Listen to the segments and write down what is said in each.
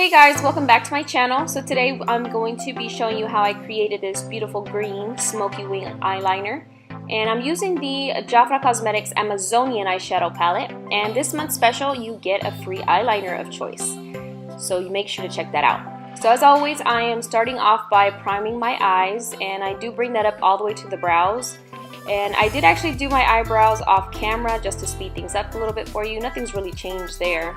Hey guys, welcome back to my channel. So today I'm going to be showing you how I created this beautiful green smoky wing eyeliner. And I'm using the Jafra Cosmetics Amazonian eyeshadow palette. And this month's special, you get a free eyeliner of choice. So you make sure to check that out. So as always, I am starting off by priming my eyes. And I do bring that up all the way to the brows. And I did actually do my eyebrows off camera just to speed things up a little bit for you. Nothing's really changed there.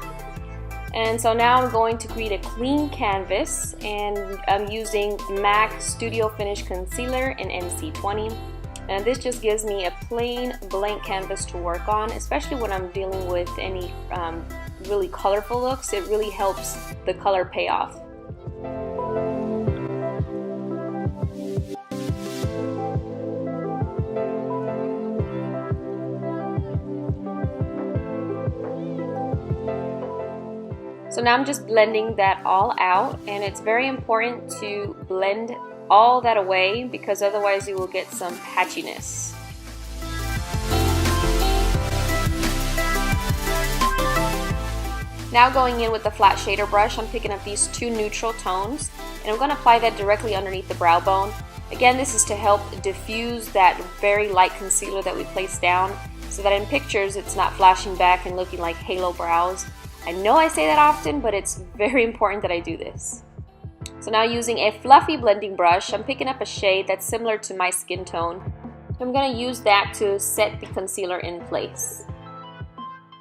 And so now I'm going to create a clean canvas, and I'm using MAC Studio Finish Concealer in NC20. And this just gives me a plain blank canvas to work on, especially when I'm dealing with any really colorful looks. It really helps the color pay off. So now I'm just blending that all out, and it's very important to blend all that away because otherwise you will get some patchiness. Now going in with the flat shader brush, I'm picking up these two neutral tones, and I'm going to apply that directly underneath the brow bone. Again, this is to help diffuse that very light concealer that we placed down so that in pictures it's not flashing back and looking like halo brows. I know I say that often, but it's very important that I do this. So now using a fluffy blending brush, I'm picking up a shade that's similar to my skin tone. I'm going to use that to set the concealer in place.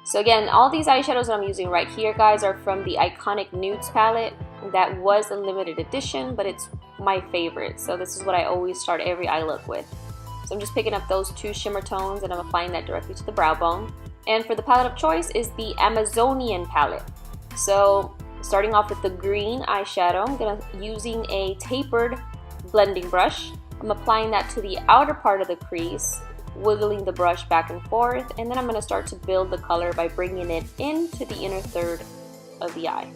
So again, all these eyeshadows that I'm using right here, guys, are from the iconic Nudes palette. That was a limited edition, but it's my favorite. So this is what I always start every eye look with. So I'm just picking up those two shimmer tones and I'm applying that directly to the brow bone. And for the palette of choice is the Amazonian palette. So starting off with the green eyeshadow, I'm using a tapered blending brush. I'm applying that to the outer part of the crease, wiggling the brush back and forth, and then I'm going to start to build the color by bringing it into the inner third of the eye.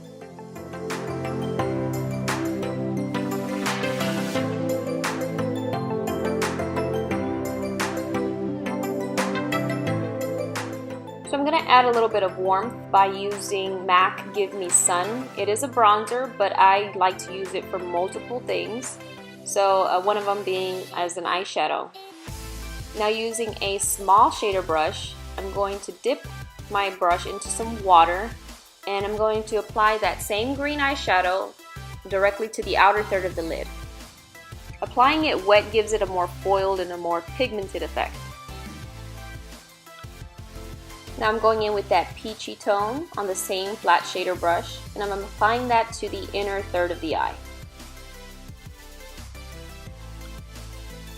So I'm going to add a little bit of warmth by using MAC Give Me Sun. It is a bronzer, but I like to use it for multiple things. So one of them being as an eyeshadow. Now using a small shader brush, I'm going to dip my brush into some water, and I'm going to apply that same green eyeshadow directly to the outer third of the lid. Applying it wet gives it a more foiled and a more pigmented effect. Now I'm going in with that peachy tone on the same flat shader brush, and I'm applying that to the inner third of the eye.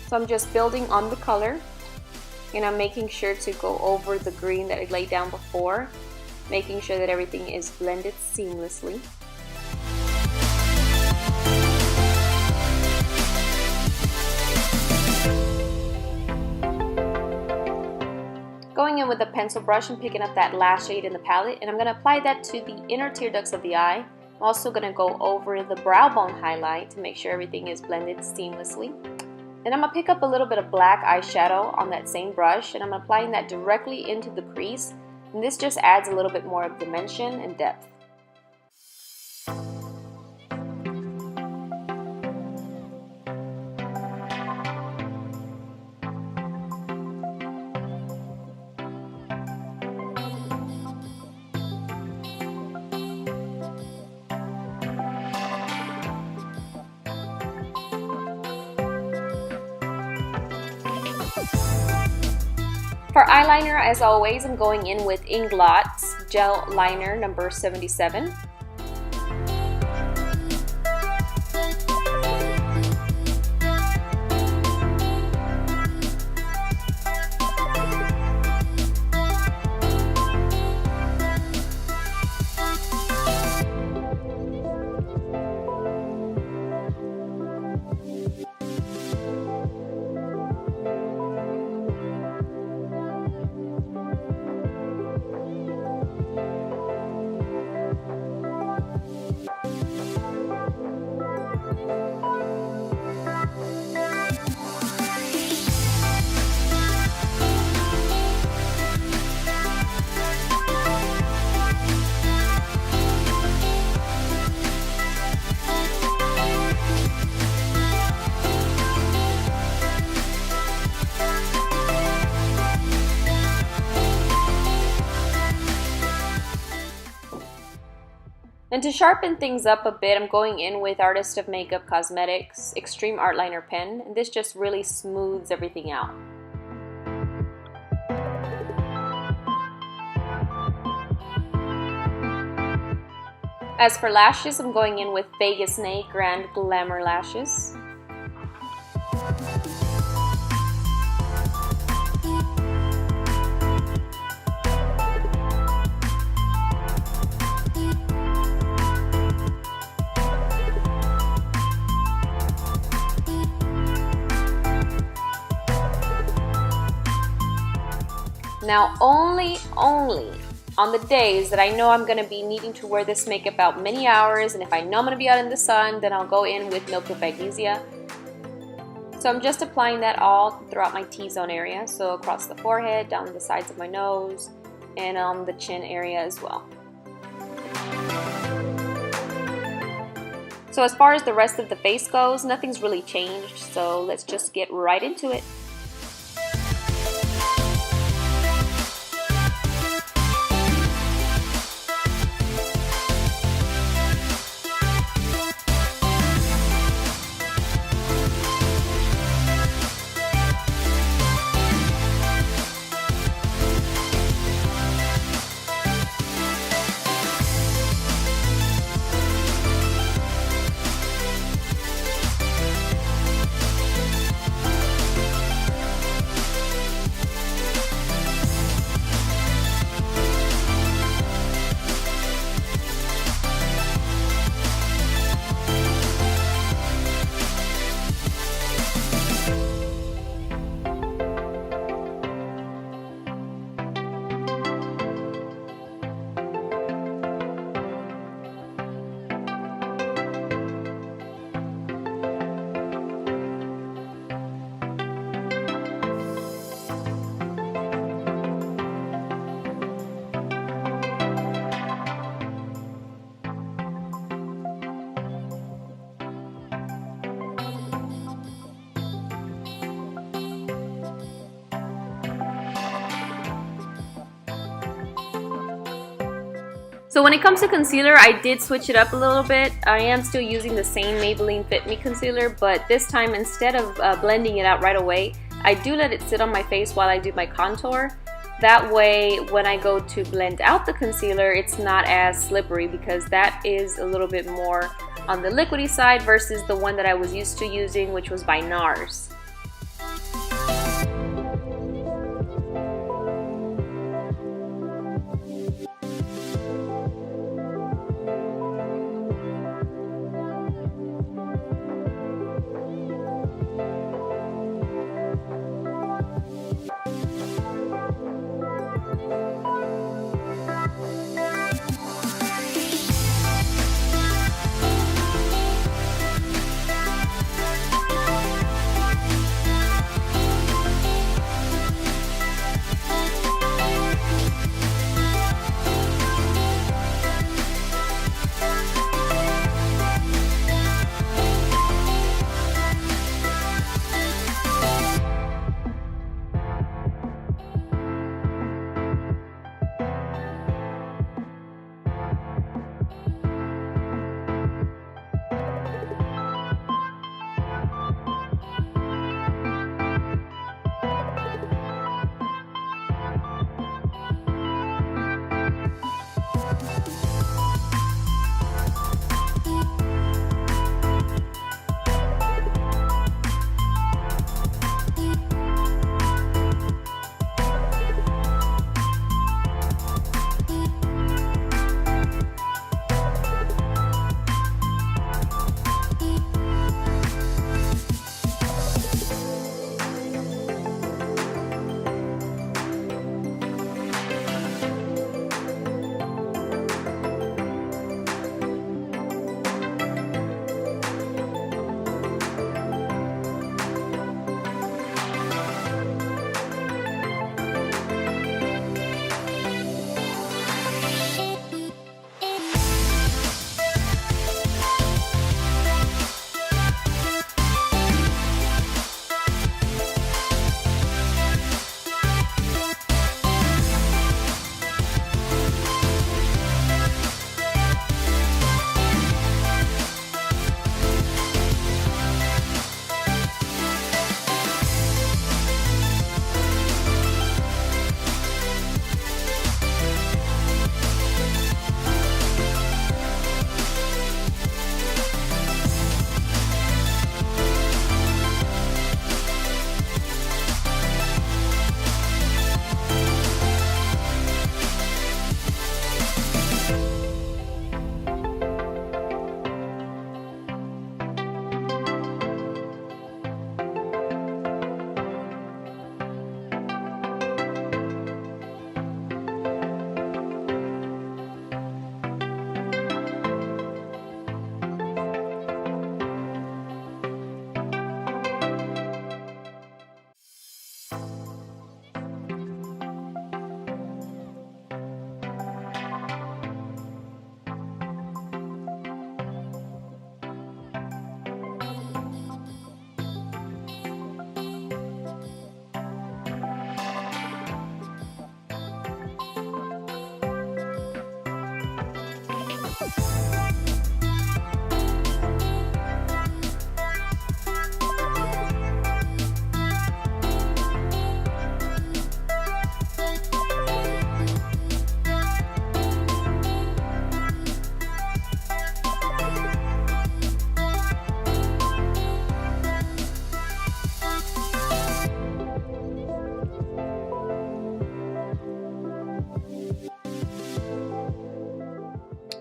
So I'm just building on the color, and I'm making sure to go over the green that I laid down before, making sure that everything is blended seamlessly. Going in with a pencil brush and picking up that last shade in the palette, and I'm going to apply that to the inner tear ducts of the eye. I'm also going to go over the brow bone highlight to make sure everything is blended seamlessly. And I'm going to pick up a little bit of black eyeshadow on that same brush, and I'm applying that directly into the crease, and this just adds a little bit more of dimension and depth. For eyeliner, as always, I'm going in with Inglot's Gel Liner number 77. And to sharpen things up a bit, I'm going in with Artist of Makeup Cosmetics Extreme Art Liner Pen, and this just really smooths everything out. As for lashes, I'm going in with Vegas Nay Grand Glamour Lashes. Now only on the days that I know I'm going to be needing to wear this makeup out many hours, and if I know I'm going to be out in the sun, then I'll go in with Milk of Magnesia. So I'm just applying that all throughout my T-zone area, so across the forehead, down the sides of my nose, and on the chin area as well. So as far as the rest of the face goes, nothing's really changed, so let's just get right into it. So when it comes to concealer, I did switch it up a little bit. I am still using the same Maybelline Fit Me Concealer, but this time instead of blending it out right away, I do let it sit on my face while I do my contour. That way, when I go to blend out the concealer, it's not as slippery because that is a little bit more on the liquidy side versus the one that I was used to using, which was by NARS.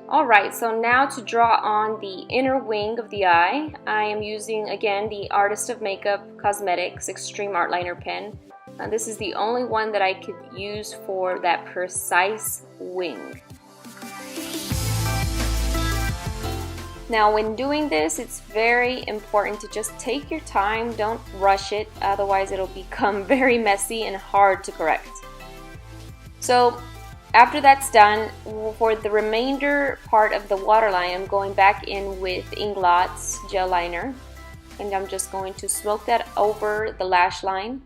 Alright, so now to draw on the inner wing of the eye, I am using again the Artist of Makeup Cosmetics Extreme Art Liner pen. This is the only one that I could use for that precise wing. Now when doing this, it's very important to just take your time, don't rush it, otherwise it'll become very messy and hard to correct. So after that's done, for the remainder part of the waterline, I'm going back in with Inglot's gel liner, and I'm just going to smoke that over the lash line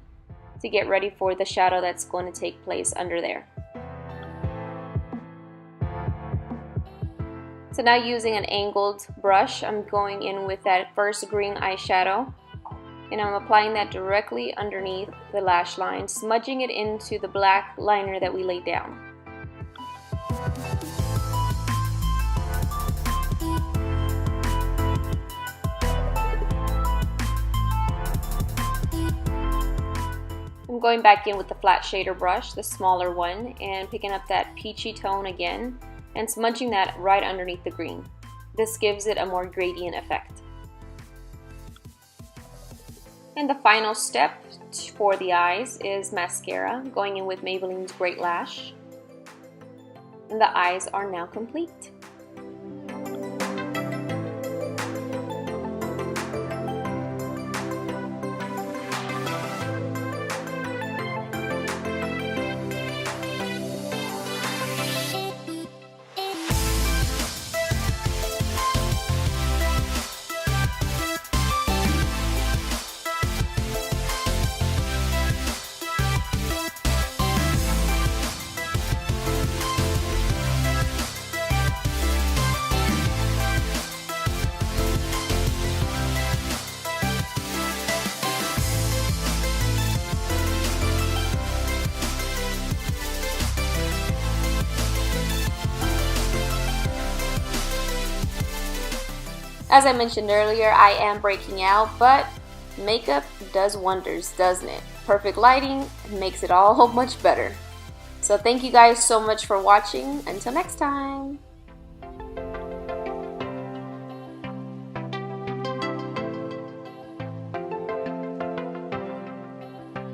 to get ready for the shadow that's going to take place under there. So now using an angled brush, I'm going in with that first green eyeshadow, and I'm applying that directly underneath the lash line, smudging it into the black liner that we laid down. I'm going back in with the flat shader brush, the smaller one, and picking up that peachy tone again and smudging that right underneath the green. This gives it a more gradient effect. And the final step for the eyes is mascara, going in with Maybelline's Great Lash. And the eyes are now complete. As I mentioned earlier, I am breaking out, but makeup does wonders, doesn't it? Perfect lighting makes it all much better. So thank you guys so much for watching. Until next time.